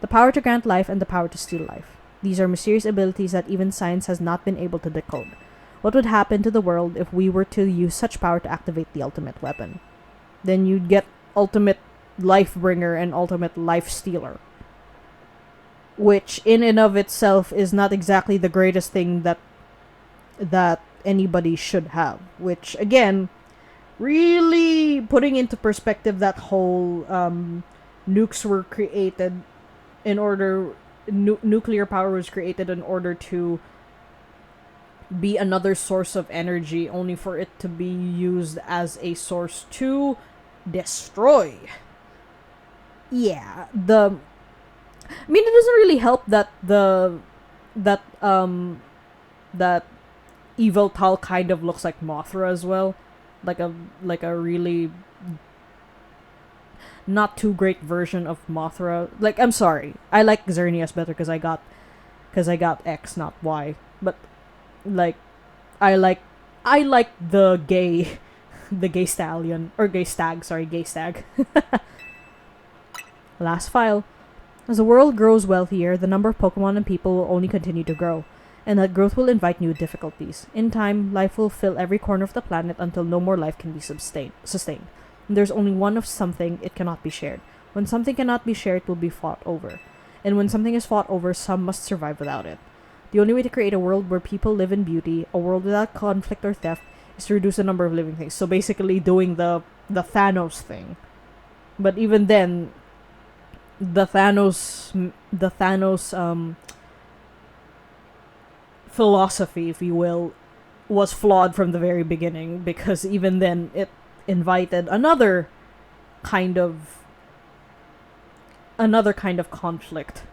The power to grant life and the power to steal life. These are mysterious abilities that even science has not been able to decode. What would happen to the world if we were to use such power to activate the ultimate weapon? Then you'd get ultimate life bringer and ultimate life stealer, which in and of itself is not exactly the greatest thing that anybody should have, which again really putting into perspective that whole nukes were created in order nuclear power was created in order to be another source of energy, only for it to be used as a source to destroy. Yeah, it doesn't really help that that Yveltal kind of looks like Mothra as well, like a really not too great version of Mothra. Like, I'm sorry, I like Xerneas better because I got X, not Y. But like, I like the gay stallion, or gay stag. Sorry, gay stag. Last file. As the world grows wealthier, the number of Pokemon and people will only continue to grow, and that growth will invite new difficulties. In time, life will fill every corner of the planet until no more life can be sustained. And there's only one of something, it cannot be shared. When something cannot be shared, it will be fought over. And when something is fought over, some must survive without it. The only way to create a world where people live in beauty, a world without conflict or theft, is to reduce the number of living things. So basically doing the Thanos thing. But even then, the Thanos philosophy, if you will, was flawed from the very beginning, because even then it invited another kind of conflict,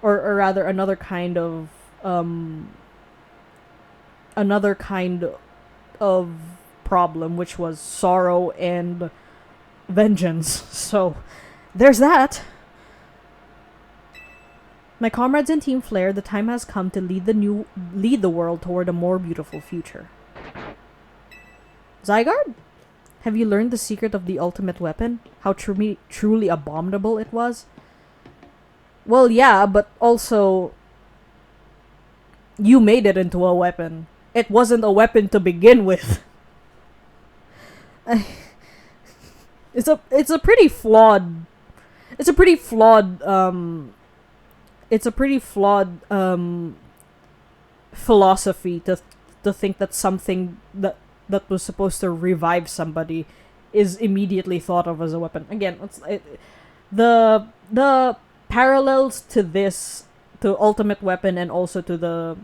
or rather another kind of problem, which was sorrow and vengeance. So there's that. My comrades in Team Flare, the time has come to lead the world toward a more beautiful future. Zygarde? Have you learned the secret of the ultimate weapon? How truly abominable it was? Well, yeah, but also you made it into a weapon. It wasn't a weapon to begin with. It's a pretty flawed philosophy to think that something that was supposed to revive somebody is immediately thought of as a weapon. Again, the parallels to this, to Ultimate Weapon and also to the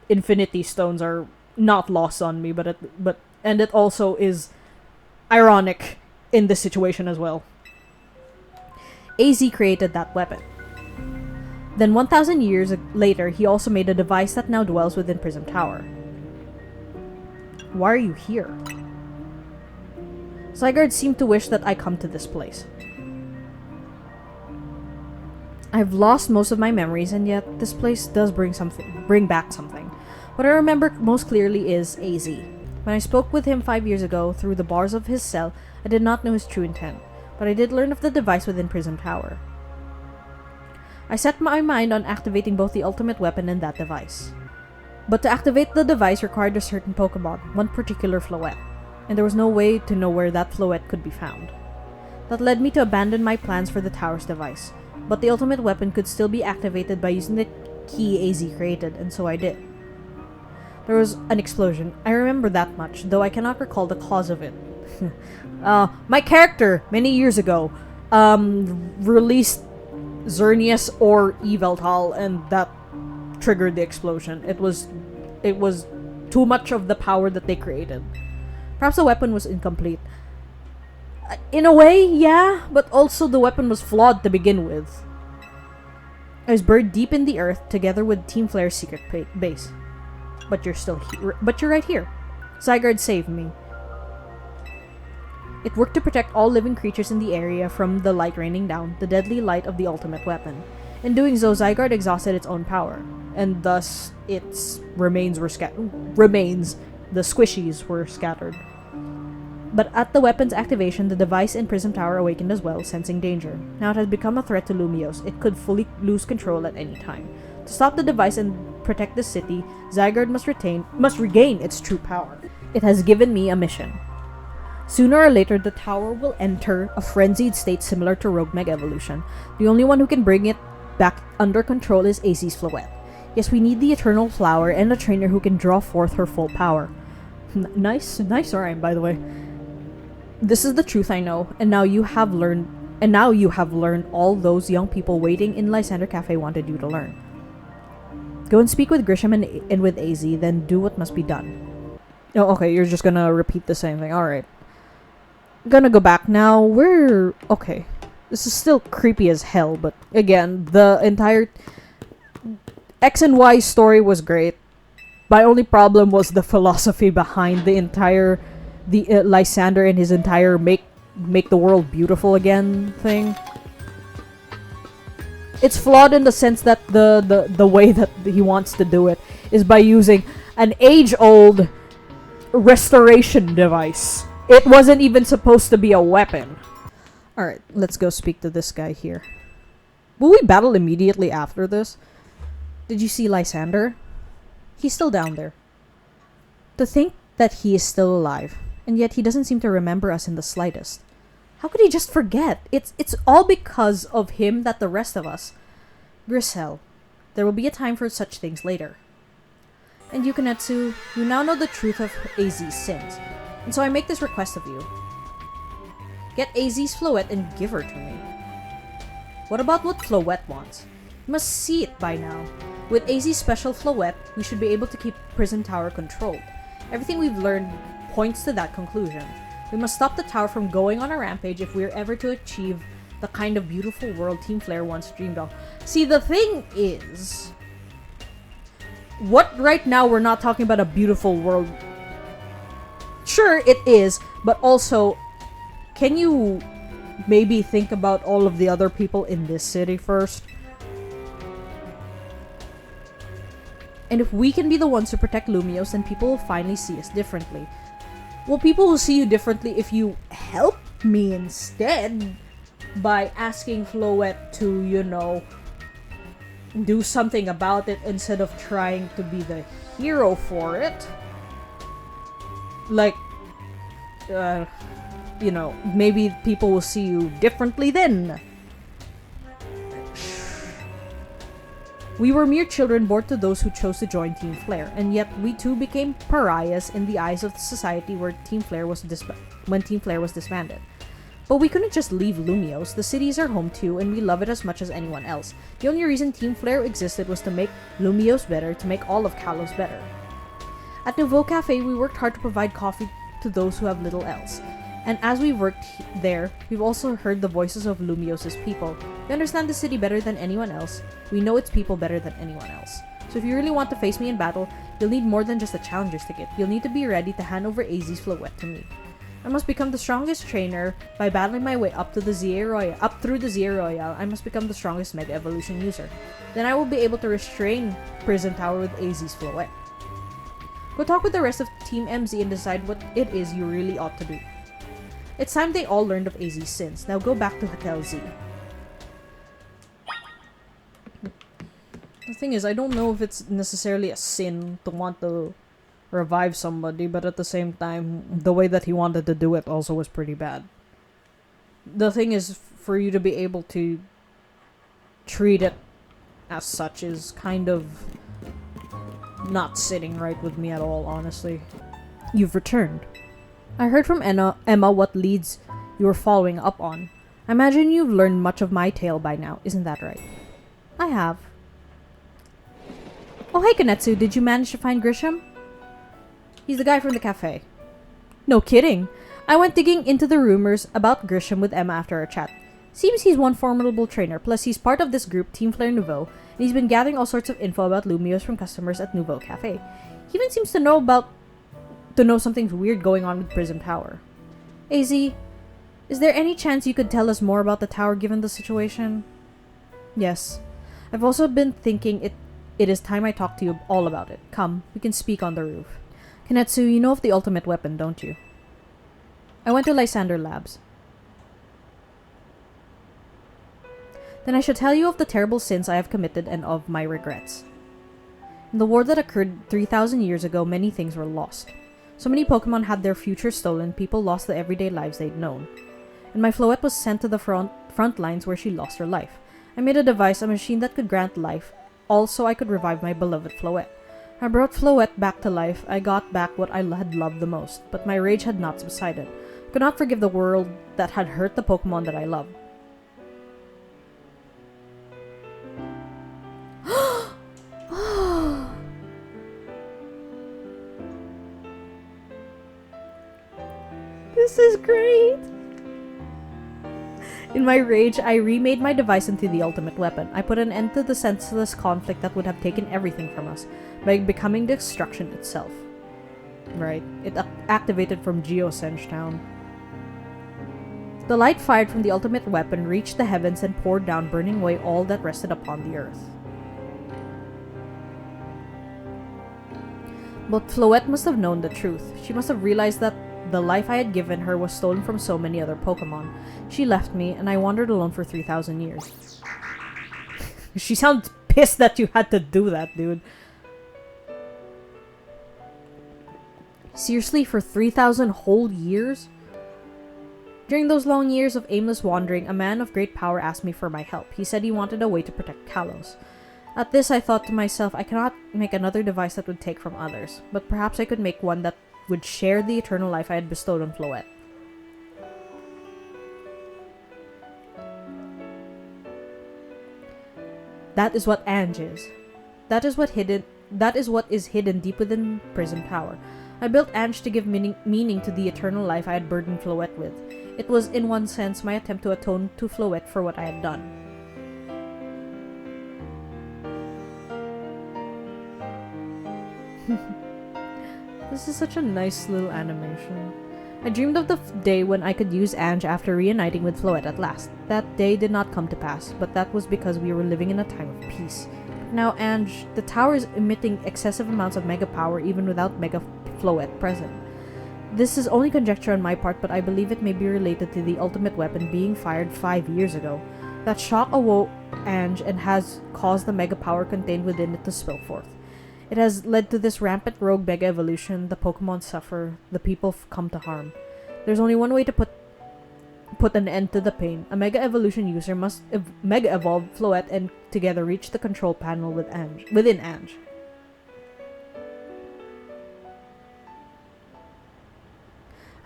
Infinity Stones, are not lost on me, but it also is ironic in this situation as well. AZ created that weapon. Then 1,000 years later, he also made a device that now dwells within Prism Tower. Why are you here? Zygarde seemed to wish that I come to this place. I've lost most of my memories, and yet this place does bring back something. What I remember most clearly is AZ. When I spoke with him 5 years ago through the bars of his cell, I did not know his true intent, but I did learn of the device within Prism Tower. I set my mind on activating both the ultimate weapon and that device. But to activate the device required a certain Pokemon, one particular Floette, and there was no way to know where that Floette could be found. That led me to abandon my plans for the tower's device, but the ultimate weapon could still be activated by using the key AZ created, and so I did. There was an explosion. I remember that much, though I cannot recall the cause of it. My character, many years ago, released Xerneas or Yveltal, and that triggered the explosion. It was too much of the power that they created. Perhaps the weapon was incomplete. In a way, yeah, but also the weapon was flawed to begin with. I was buried deep in the earth together with Team Flare's secret base. But you're still here. But you're right here. Zygarde saved me. It worked to protect all living creatures in the area from the light raining down, the deadly light of the ultimate weapon. In doing so, Zygarde exhausted its own power, and thus its remains, the squishies, were scattered. But at the weapon's activation, the device in Prism Tower awakened as well, sensing danger. Now it has become a threat to Lumiose. It could fully lose control at any time. To stop the device and protect the city, Zygarde must regain its true power. It has given me a mission. Sooner or later, the tower will enter a frenzied state similar to Rogue Mega Evolution. The only one who can bring it back under control is Azzy's Floette. Yes, we need the Eternal Flower and a trainer who can draw forth her full power. Nice rhyme, by the way. This is the truth I know, and now you have learned all those young people waiting in Lysander Cafe wanted you to learn. Go and speak with Grisham and with AZ, then do what must be done. Oh, okay, you're just gonna repeat the same thing. Alright. Gonna go back now. Okay. This is still creepy as hell, but again, the entire X and Y story was great. My only problem was the philosophy behind the Lysander and his entire make the world beautiful again thing. It's flawed in the sense that the way that he wants to do it is by using an age-old restoration device. It wasn't even supposed to be a weapon. Alright, let's go speak to this guy here. Will we battle immediately after this? Did you see Lysander? He's still down there. To think that he is still alive, and yet he doesn't seem to remember us in the slightest. How could he just forget? It's all because of him that the rest of us... Grisel, there will be a time for such things later. And you, Conetsu, you now know the truth of AZ's sins. And so I make this request of you. Get AZ's Floette and give her to me. What about what Floette wants? You must see it by now. With AZ's special Floette, we should be able to keep Prison Tower controlled. Everything we've learned points to that conclusion. We must stop the tower from going on a rampage if we're ever to achieve the kind of beautiful world Team Flare once dreamed of. See, the thing is... right now, we're not talking about a beautiful world. Sure, it is, but also, can you maybe think about all of the other people in this city first? And if we can be the ones to protect Lumiose, then people will finally see us differently. Well, people will see you differently if you help me instead by asking Floette to, you know, do something about it instead of trying to be the hero for it. Like, you know, maybe people will see you differently then. We were mere children born to those who chose to join Team Flare, and yet we too became pariahs in the eyes of the society where Team Flare was when Team Flare was disbanded. But we couldn't just leave Lumiose. The city is our home too, and we love it as much as anyone else. The only reason Team Flare existed was to make Lumiose better, to make all of Kalos better. At Nouveau Cafe, we worked hard to provide coffee to those who have little else. And as we worked there, we've also heard the voices of Lumiose's people. We understand the city better than anyone else. We know its people better than anyone else. So if you really want to face me in battle, you'll need more than just a challenger's ticket. You'll need to be ready to hand over AZ's Floette to me. I must become the strongest trainer by battling my way up through the ZA Royale. I must become the strongest Mega Evolution user. Then I will be able to restrain Prison Tower with AZ's Floette. Go talk with the rest of Team MZ and decide what it is you really ought to do. It's time they all learned of AZ's sins. Now go back to Hotel Z. The thing is, I don't know if it's necessarily a sin to want to revive somebody, but at the same time, the way that he wanted to do it also was pretty bad. The thing is, for you to be able to treat it as such is kind of not sitting right with me at all, honestly. You've returned. I heard from Emma what leads you were following up on. I imagine you've learned much of my tale by now, isn't that right? I have. Oh, hey, Conetsu, did you manage to find Grisham? He's the guy from the cafe. No kidding. I went digging into the rumors about Grisham with Emma after our chat. Seems he's one formidable trainer, plus he's part of this group, Team Flare Nouveau, and he's been gathering all sorts of info about Lumios from customers at Nouveau Cafe. He even seems to know something weird going on with Prism Tower. AZ, is there any chance you could tell us more about the tower given the situation? Yes. I've also been thinking it is time I talk to you all about it. Come, we can speak on the roof. Conetsu, you know of the ultimate weapon, don't you? I went to Lysander Labs. Then I should tell you of the terrible sins I have committed and of my regrets. In the war that occurred 3,000 years ago, many things were lost. So many Pokemon had their futures stolen, people lost the everyday lives they'd known. And my Floette was sent to the front lines where she lost her life. I made a device, a machine that could grant life, also I could revive my beloved Floette. I brought Floette back to life, I got back what I had loved the most, but my rage had not subsided. I could not forgive the world that had hurt the Pokemon that I loved. This is great! In my rage, I remade my device into the ultimate weapon. I put an end to the senseless conflict that would have taken everything from us, by becoming destruction itself. Right. It activated from Geosenge Town. The light fired from the ultimate weapon reached the heavens and poured down, burning away all that rested upon the earth. But Floette must have known the truth. She must have realized that the life I had given her was stolen from so many other Pokemon. She left me, and I wandered alone for 3,000 years. She sounds pissed that you had to do that, dude. Seriously, for 3,000 whole years? During those long years of aimless wandering, a man of great power asked me for my help. He said he wanted a way to protect Kalos. At this, I thought to myself, I cannot make another device that would take from others, but perhaps I could make one that would share the eternal life I had bestowed on Floette. That is what Ange is. That is what is hidden deep within Prism Tower. I built Ange to give meaning to the eternal life I had burdened Floette with. It was, in one sense, my attempt to atone to Floette for what I had done. This is such a nice little animation. I dreamed of the day when I could use Ange after reuniting with Floette at last. That day did not come to pass, but that was because we were living in a time of peace. Now, Ange, the tower is emitting excessive amounts of Mega Power even without Mega Floette present. This is only conjecture on my part, but I believe it may be related to the ultimate weapon being fired 5 years ago. That shock awoke Ange and has caused the Mega Power contained within it to spill forth. It has led to this rampant rogue Mega Evolution, the Pokemon suffer, the people come to harm. There's only one way to put an end to the pain. A Mega Evolution user must Mega Evolve Floette and together reach the control panel within Ange.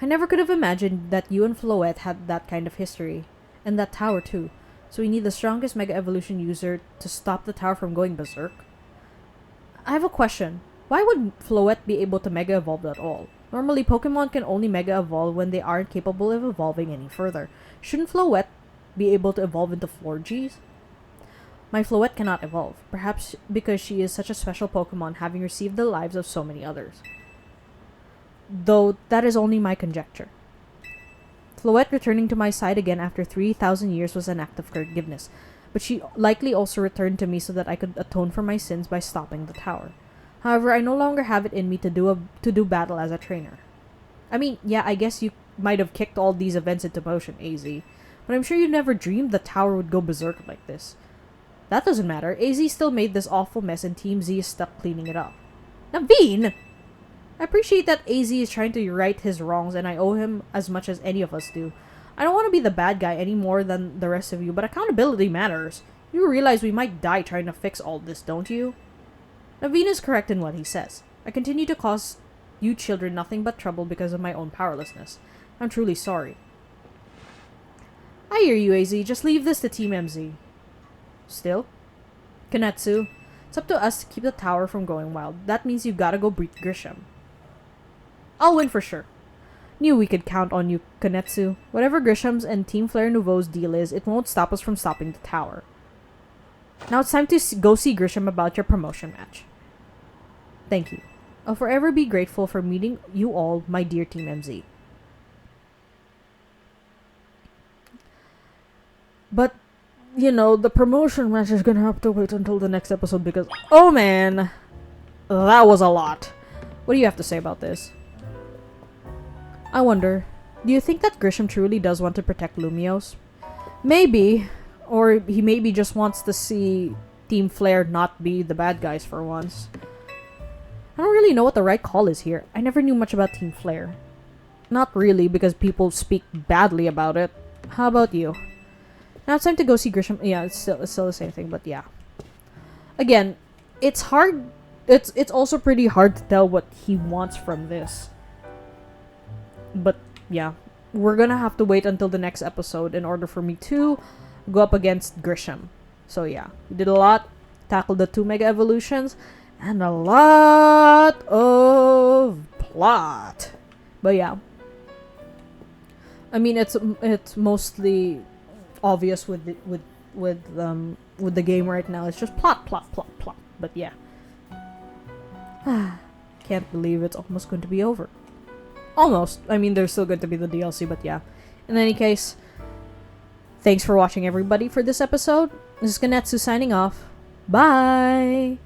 I never could have imagined that you and Floette had that kind of history. And that tower too. So we need the strongest Mega Evolution user to stop the tower from going berserk. I have a question. Why would Floette be able to Mega Evolve at all? Normally, Pokemon can only Mega Evolve when they aren't capable of evolving any further. Shouldn't Floette be able to evolve into Florges? My Floette cannot evolve, perhaps because she is such a special Pokemon, having received the lives of so many others. Though that is only my conjecture. Floette returning to my side again after 3,000 years was an act of forgiveness, but she likely also returned to me so that I could atone for my sins by stopping the tower. However, I no longer have it in me to do battle as a trainer. I mean, yeah, I guess you might have kicked all these events into motion, AZ, but I'm sure you never dreamed the tower would go berserk like this. That doesn't matter. AZ still made this awful mess and Team Z is stuck cleaning it up. Naveen! I appreciate that AZ is trying to right his wrongs and I owe him as much as any of us do. I don't want to be the bad guy any more than the rest of you, but accountability matters. You realize we might die trying to fix all this, don't you? Naveen is correct in what he says. I continue to cause you children nothing but trouble because of my own powerlessness. I'm truly sorry. I hear you, AZ. Just leave this to Team MZ. Still? Conetsu. It's up to us to keep the tower from going wild. That means you gotta go beat Grisham. I'll win for sure. Knew we could count on you, Conetsu. Whatever Grisham's and Team Flare Nouveau's deal is, it won't stop us from stopping the tower. Now it's time to go see Grisham about your promotion match. Thank you. I'll forever be grateful for meeting you all, my dear Team MZ. But, you know, the promotion match is gonna have to wait until the next episode because, oh man, that was a lot. What do you have to say about this? I wonder, do you think that Grisham truly does want to protect Lumiose? Maybe, or he maybe just wants to see Team Flare not be the bad guys for once. I don't really know what the right call is here. I never knew much about Team Flare. Not really, because people speak badly about it. How about you? Now it's time to go see Grisham. Yeah, it's still the same thing, but yeah. Again, it's hard. It's also pretty hard to tell what he wants from this. But yeah, we're gonna have to wait until the next episode in order for me to go up against Grisham. So yeah, we did a lot, tackled the 2 Mega Evolutions, and a lot of plot. But yeah, I mean it's mostly obvious with the game right now. It's just plot. But yeah, can't believe it's almost going to be over. Almost. I mean, there's still going to be the DLC, but yeah. In any case, thanks for watching, everybody, for this episode. This is Conetsu signing off. Bye!